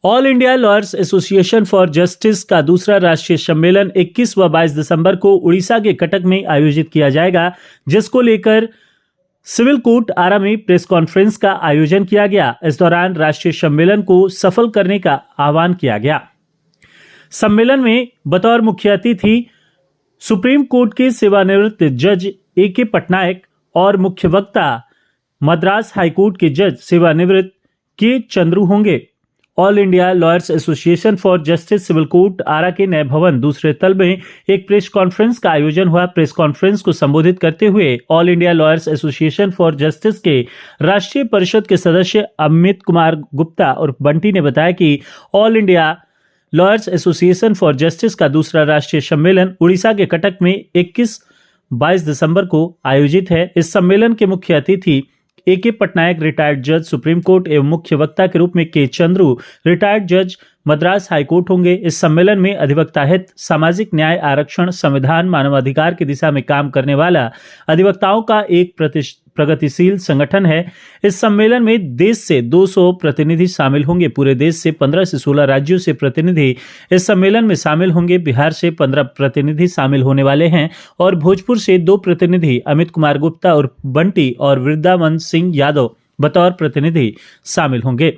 All India lawyers association for justice का दूसरा राष्ट्रीय सम्मेलन 21 व 22 दिसंबर को उड़ीसा के कटक में आयोजित किया जाएगा, जिसको लेकर सिविल कोर्ट आरा में प्रेस कॉन्फ्रेंस का आयोजन किया गया। इस दौरान राष्ट्रीय सम्मेलन को सफल करने का आह्वान किया गया। सम्मेलन में बतौर मुख्य अतिथि सुप्रीम कोर्ट के सेवानिवृत्त जज A.K. पटनायक और मुख्य वक्ता मद्रास हाईकोर्ट के जज सेवानिवृत्त के चंद्रू होंगे। All India lawyers association for justice civil court Ara के नए भवन दूसरे तल में एक प्रेस कॉन्फ्रेंस का आयोजन हुआ। प्रेस कॉन्फ्रेंस को संबोधित करते हुए all India lawyers association for justice के राष्ट्रीय परिषद के सदस्य अमित कुमार गुप्ता और बंटी ने बताया कि all India lawyers association for justice का दूसरा राष्ट्रीय सम्मेलन उड़ीसा के कटक में 21-22 दिसंबर को आयोजित है। इस सम्मेलन के मुख्य अतिथि A.K. पटनायक रिटायर्ड जज सुप्रीम कोर्ट एवं मुख्य वक्ता के रूप में के चंद्रू रिटायर्ड जज मद्रास हाईकोर्ट होंगे। इस सम्मेलन में अधिवक्ता हित, सामाजिक न्याय, आरक्षण, संविधान, मानवाधिकार की दिशा में काम करने वाला अधिवक्ताओं का एक प्रगतिशील संगठन है। इस सम्मेलन में देश से 200 प्रतिनिधि शामिल होंगे। पूरे देश से 15 से 16 राज्यों से प्रतिनिधि इस सम्मेलन में शामिल होंगे। बिहार से 15 प्रतिनिधि शामिल होने वाले हैं और भोजपुर से 2 प्रतिनिधि अमित कुमार गुप्ता और बंटी और वृंदावन सिंह यादव बतौर प्रतिनिधि शामिल होंगे।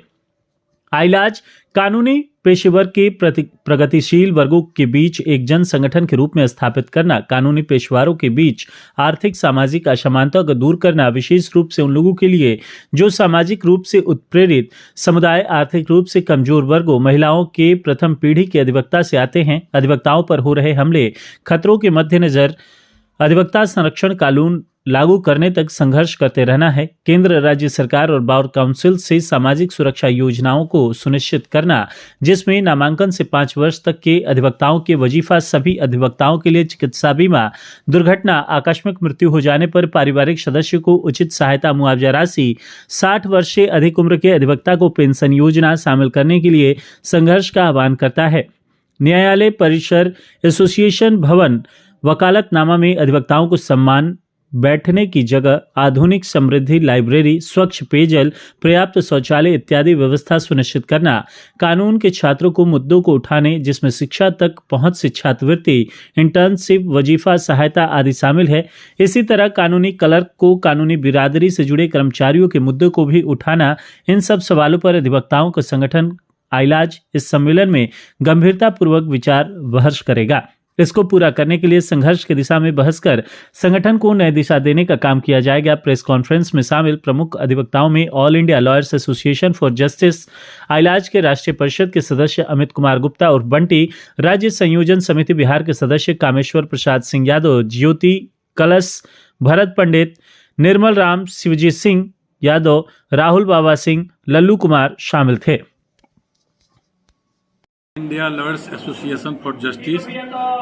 आइलाज कानूनी पेशेवर के प्रगतिशील वर्गों के बीच एक जन संगठन के रूप में स्थापित करना, कानूनी पेशेवरों के बीच आर्थिक सामाजिक असमानता को दूर करना, विशेष रूप से उन लोगों के लिए जो सामाजिक रूप से उत्प्रेरित समुदाय, आर्थिक रूप से कमजोर वर्गों, महिलाओं के प्रथम पीढ़ी के अधिवक्ता से आते हैं। अधिवक्ताओं पर हो रहे हमले, खतरों के मद्देनजर अधिवक्ता संरक्षण कानून लागू करने तक संघर्ष करते रहना है। केंद्र, राज्य सरकार और बार काउंसिल से सामाजिक सुरक्षा योजनाओं को सुनिश्चित करना, जिसमें नामांकन से 5 वर्ष तक के अधिवक्ताओं के वजीफा, सभी अधिवक्ताओं के लिए चिकित्सा बीमा, दुर्घटना, आकस्मिक मृत्यु हो जाने पर पारिवारिक सदस्य को उचित सहायता मुआवजा राशि, 60 वर्ष से अधिक उम्र के अधिवक्ता को पेंशन योजना शामिल करने के लिए संघर्ष का आह्वान करता है। न्यायालय परिसर, एसोसिएशन भवन, वकालतनामा में अधिवक्ताओं को सम्मान, बैठने की जगह, आधुनिक समृद्धि लाइब्रेरी, स्वच्छ पेयजल, पर्याप्त शौचालय इत्यादि व्यवस्था सुनिश्चित करना, कानून के छात्रों को मुद्दों को उठाने जिसमें शिक्षा तक पहुंच से छात्रवृत्ति, इंटर्नशिप, वजीफा सहायता आदि शामिल है। इसी तरह कानूनी क्लर्क को कानूनी बिरादरी से जुड़े कर्मचारियों के मुद्दों को भी उठाना। इन सब सवालों पर अधिवक्ताओं का संगठन आइलाज इस सम्मेलन में गंभीरतापूर्वक विचार विमर्श करेगा। इसको पूरा करने के लिए संघर्ष की दिशा में बहस कर संगठन को नई दिशा देने का काम किया जाएगा। प्रेस कॉन्फ्रेंस में शामिल प्रमुख अधिवक्ताओं में all India lawyers association for justice AILAJ के राष्ट्रीय परिषद के सदस्य अमित कुमार गुप्ता और बंटी, राज्य संयोजन समिति बिहार के सदस्य कामेश्वर प्रसाद सिंह यादव, ज्योति कलश, भरत पंडित, निर्मल राम, शिवजीत सिंह यादव, राहुल बाबा सिंह, लल्लू कुमार शामिल थे। India lawyers association for justice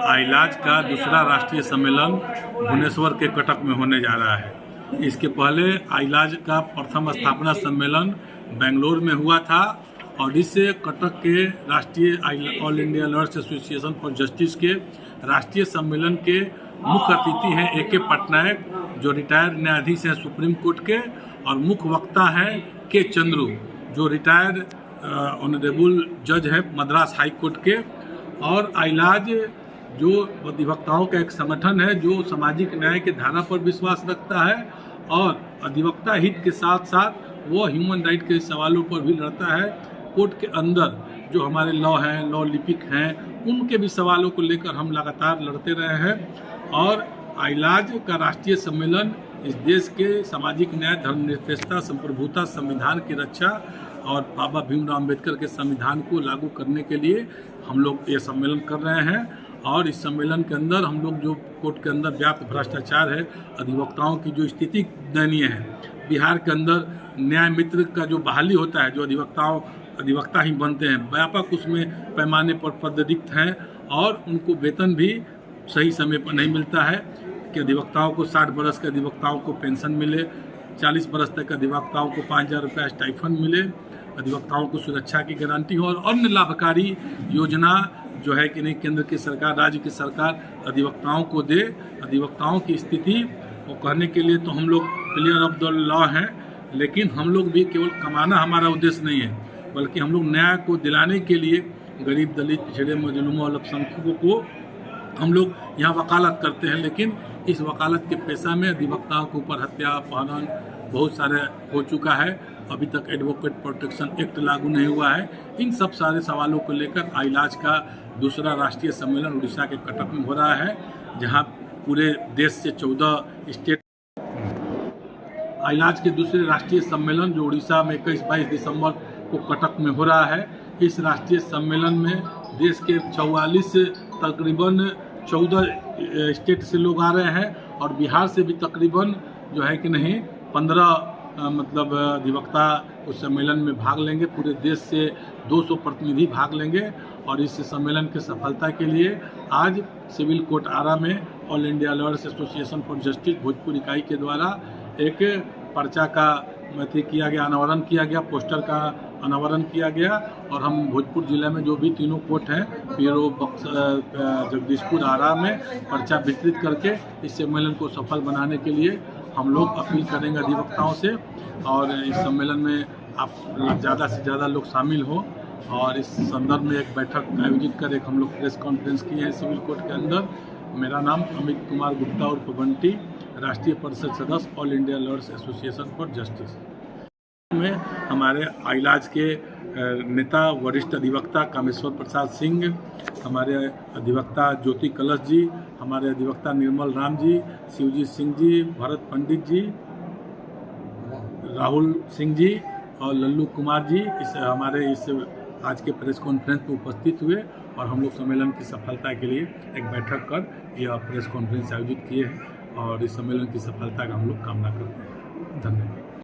AILAJ का दूसरा राष्ट्रीय सम्मेलन भुवनेश्वर के कटक में होने जा रहा है। इसके पहले आइलाज का प्रथम स्थापना सम्मेलन बेंगलोर में हुआ था और इससे कटक के राष्ट्रीय all India lawyers association for justice के राष्ट्रीय सम्मेलन के मुख्य अतिथि हैं A.K. पटनायक, जो रिटायर्ड न्यायाधीश हैं सुप्रीम कोर्ट के, और मुख्य वक्ता हैं के चंद्रू, जो रिटायर्ड ऑनरेबल जज है मद्रास हाई कोर्ट के। और आइलाज जो अधिवक्ताओं का एक संगठन है जो सामाजिक न्याय के धारा पर विश्वास रखता है और अधिवक्ता हित के साथ साथ वो ह्यूमन राइट के सवालों पर भी लड़ता है। कोर्ट के अंदर जो हमारे लॉ हैं, लॉ लिपिक हैं, उनके भी सवालों को लेकर हम लगातार लड़ते रहे हैं। और आइलाज का राष्ट्रीय सम्मेलन इस देश के सामाजिक न्याय, धर्मनिरपेक्षता, संप्रभुता, संविधान की रक्षा और बाबा भीमराव अम्बेडकर के संविधान को लागू करने के लिए हम लोग ये सम्मेलन कर रहे हैं। और इस सम्मेलन के अंदर हम लोग जो कोर्ट के अंदर व्याप्त भ्रष्टाचार है, अधिवक्ताओं की जो स्थिति दयनीय है, बिहार के अंदर न्याय मित्र का जो बहाली होता है, जो अधिवक्ता ही बनते हैं, व्यापक उसमें पैमाने पर पदरिक्त हैं और उनको वेतन भी सही समय पर नहीं मिलता है कि अधिवक्ताओं को 60 बरस के अधिवक्ताओं को पेंशन मिले, 40 बरस तक के अधिवक्ताओं को 5,000 रुपये स्टाइफंड मिले, अधिवक्ताओं को सुरक्षा की गारंटी हो और अन्य लाभकारी योजना जो है कि नहीं केंद्र की सरकार, राज्य की सरकार अधिवक्ताओं को दे। अधिवक्ताओं की स्थिति को कहने के लिए तो हम लोग क्लियर ऑफ द लॉ हैं, लेकिन हम लोग भी केवल कमाना हमारा उद्देश्य नहीं है। बल्कि हम लोग न्याय को दिलाने के लिए गरीब, दलित, पिछड़े, मजलूमों और अल्पसंख्यकों को हम लोग यहाँ वकालत करते हैं। लेकिन इस वकालत के पेशा में अधिवक्ताओं के ऊपर हत्या, अपहरण बहुत सारे हो चुका है। अभी तक एडवोकेट प्रोटेक्शन एक्ट लागू नहीं हुआ है। इन सब सारे सवालों को लेकर आइलाज का दूसरा राष्ट्रीय सम्मेलन उड़ीसा के कटक में हो रहा है, जहां पूरे देश से 14 स्टेट आइलाज के दूसरे राष्ट्रीय सम्मेलन जो उड़ीसा में 21-22 दिसंबर को कटक में हो रहा है। इस राष्ट्रीय सम्मेलन में देश के 44 तकरीबन 14 स्टेट से लोग आ रहे हैं और बिहार से भी तकरीबन जो है कि नहीं 15 मतलब अधिवक्ता उस सम्मेलन में भाग लेंगे। पूरे देश से 200 प्रतिनिधि भाग लेंगे और इस सम्मेलन की सफलता के लिए आज सिविल कोर्ट आरा में all India lawyers association for justice Bhojpur इकाई के द्वारा एक पर्चा का किया गया, अनावरण किया गया, पोस्टर का अनावरण किया गया। और हम भोजपुर जिले में जो भी तीनों कोर्ट हैं, पीरो, जगदीशपुर, आरा में पर्चा वितरित करके इस सम्मेलन को सफल बनाने के लिए हम लोग अपील करेंगे अधिवक्ताओं से। और इस सम्मेलन में आप ज़्यादा से ज़्यादा लोग शामिल हो और इस संदर्भ में एक बैठक आयोजित कर एक हम लोग प्रेस कॉन्फ्रेंस किए हैं सिविल कोर्ट के अंदर। मेरा नाम अमित कुमार गुप्ता उर्फ बंटी, राष्ट्रीय परिषद सदस्य, all India lawyers association for justice में हमारे आइलाज के नेता वरिष्ठ अधिवक्ता कामेश्वर प्रसाद सिंह, हमारे अधिवक्ता ज्योति कलश जी, हमारे अधिवक्ता निर्मल राम जी, शिवजीत सिंह जी, भरत पंडित जी, राहुल सिंह जी और लल्लू कुमार जी हमारे इस आज के प्रेस कॉन्फ्रेंस में उपस्थित हुए और हम लोग सम्मेलन की सफलता के लिए एक बैठक कर यह प्रेस कॉन्फ्रेंस आयोजित किए हैं और इस सम्मेलन की सफलता का हम लोग कामना करते हैं। धन्यवाद।